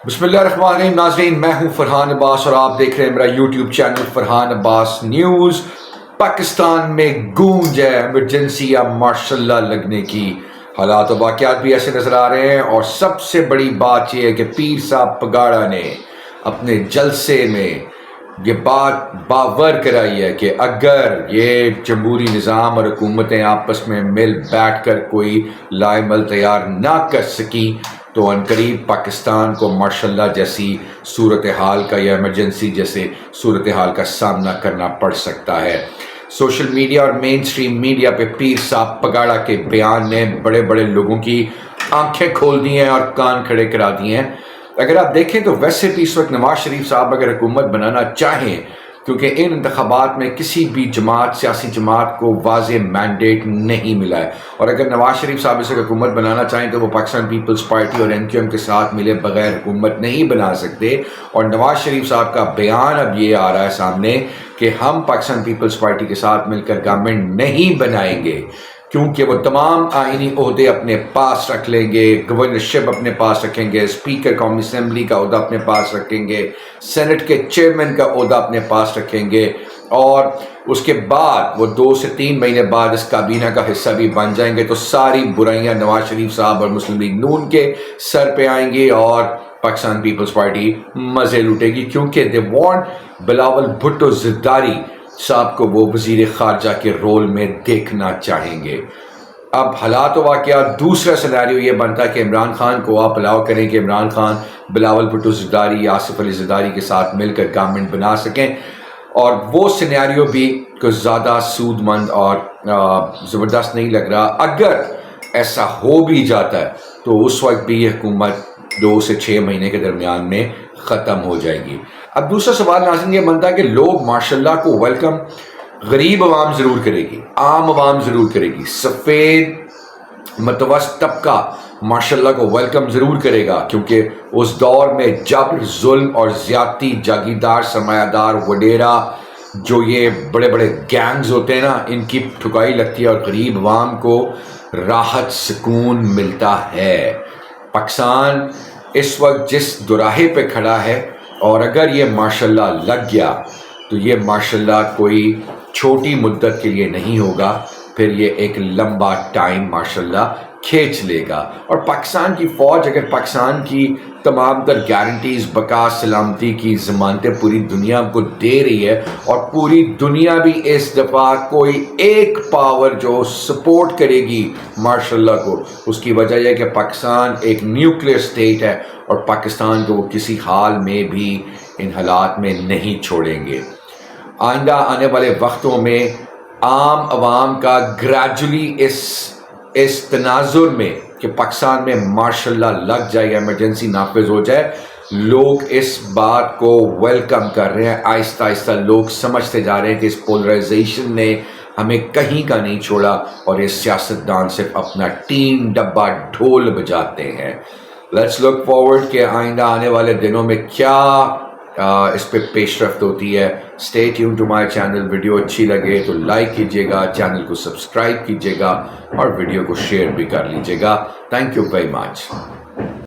بسم اللہ الرحمن الرحیم ناظرین، میں ہوں فرحان عباس اور آپ دیکھ رہے ہیں میرا یوٹیوب چینل فرحان عباس نیوز۔ پاکستان میں گونج ہے ایمرجنسی یا مارشل لا لگنے کی۔ حالات و واقعات بھی ایسے نظر آ رہے ہیں، اور سب سے بڑی بات یہ ہے کہ پیر صاحب پگاڑا نے اپنے جلسے میں یہ بات باور کرائی ہے کہ اگر یہ جمہوری نظام اور حکومتیں آپس میں مل بیٹھ کر کوئی لائے عمل تیار نہ کر سکیں تو عنقریب پاکستان کو ماشاء اللہ جیسی صورتحال کا یا ایمرجنسی جیسے صورتحال کا سامنا کرنا پڑ سکتا ہے۔ سوشل میڈیا اور مین سٹریم میڈیا پہ پیر صاحب پگاڑا کے بیان نے بڑے بڑے لوگوں کی آنکھیں کھول دی ہیں اور کان کھڑے کرا دیے ہیں۔ اگر آپ دیکھیں تو ویسے بھی اس وقت نواز شریف صاحب اگر حکومت بنانا چاہیں، کیونکہ ان انتخابات میں کسی بھی جماعت سیاسی جماعت کو واضح مینڈیٹ نہیں ملا ہے، اور اگر نواز شریف صاحب اسے حکومت بنانا چاہیں تو وہ پاکستان پیپلز پارٹی اور NQM کے ساتھ ملے بغیر حکومت نہیں بنا سکتے۔ اور نواز شریف صاحب کا بیان اب یہ آ رہا ہے سامنے کہ ہم پاکستان پیپلز پارٹی کے ساتھ مل کر گورنمنٹ نہیں بنائیں گے، کیونکہ وہ تمام آئینی عہدے اپنے پاس رکھ لیں گے، گورنرشپ اپنے پاس رکھیں گے، اسپیکر قومی اسمبلی کا عہدہ اپنے پاس رکھیں گے، سینٹ کے چیئرمین کا عہدہ اپنے پاس رکھیں گے، اور اس کے بعد وہ 2 سے 3 مہینے بعد اس کابینہ کا حصہ بھی بن جائیں گے، تو ساری برائیاں نواز شریف صاحب اور مسلم لیگ نون کے سر پہ آئیں گی اور پاکستان پیپلز پارٹی مزے لوٹے گی، کیونکہ دے وانٹ بلاول بھٹو زرداری صاحب کو وہ وزیر خارجہ کے رول میں دیکھنا چاہیں گے۔ اب حالات و واقعات دوسرا سینیریو یہ بنتا ہے کہ عمران خان کو آپ الاؤ کریں کہ عمران خان بلاول بھٹو زرداری یا آصف علی زرداری کے ساتھ مل کر گورنمنٹ بنا سکیں، اور وہ سینیریو بھی کچھ زیادہ سود مند اور زبردست نہیں لگ رہا۔ اگر ایسا ہو بھی جاتا ہے تو اس وقت بھی یہ حکومت 2 سے 6 مہینے کے درمیان میں ختم ہو جائے گی۔ اب دوسرا سوال ناظرین یہ بنتا ہے کہ لوگ ماشاءاللہ کو ویلکم غریب عوام ضرور کرے گی، عام عوام ضرور کرے گی، سفید متوسط طبقہ ماشاءاللہ کو ویلکم ضرور کرے گا، کیونکہ اس دور میں جبر، ظلم اور زیادتی، جاگیردار، سرمایہ دار، وڈیرا، جو یہ بڑے بڑے گینگز ہوتے ہیں نا، ان کی ٹھکائی لگتی ہے اور غریب عوام کو راحت سکون ملتا ہے۔ پاکستان اس وقت جس دوراہے پہ کھڑا ہے، اور اگر یہ ماشاءاللہ لگ گیا تو یہ ماشاءاللہ کوئی چھوٹی مدت کے لیے نہیں ہوگا، پھر یہ ایک لمبا ٹائم ماشاءاللہ کھینچ لے گا۔ اور پاکستان کی فوج اگر پاکستان کی تمام تر گارنٹیز، بقا، سلامتی کی ضمانتیں پوری دنیا کو دے رہی ہے، اور پوری دنیا بھی اس دفعہ کوئی ایک پاور جو سپورٹ کرے گی ماشاءاللہ کو، اس کی وجہ یہ ہے کہ پاکستان ایک نیوکلیئر اسٹیٹ ہے، اور پاکستان کو وہ کسی حال میں بھی ان حالات میں نہیں چھوڑیں گے۔ آئندہ آنے والے وقتوں میں عام عوام کا گریجولی اس تناظر میں کہ پاکستان میں ماشاءاللہ لگ جائے، ایمرجنسی نافذ ہو جائے، لوگ اس بات کو ویلکم کر رہے ہیں۔ آہستہ آہستہ لوگ سمجھتے جا رہے ہیں کہ اس پولرائزیشن نے ہمیں کہیں کا نہیں چھوڑا، اور یہ سیاستدان صرف اپنا ٹیم ڈبہ ڈھول بجاتے ہیں۔ لیٹس لک فارورڈ کہ آئندہ آنے والے دنوں میں کیا اس پہ پیش رفت ہوتی ہے۔ Stay tuned to my channel. Video اچھی لگے تو لائک کیجیے گا، چینل کو سبسکرائب کیجیے گا، اور ویڈیو کو شیئر بھی کر لیجیے گا۔ Thank you very much.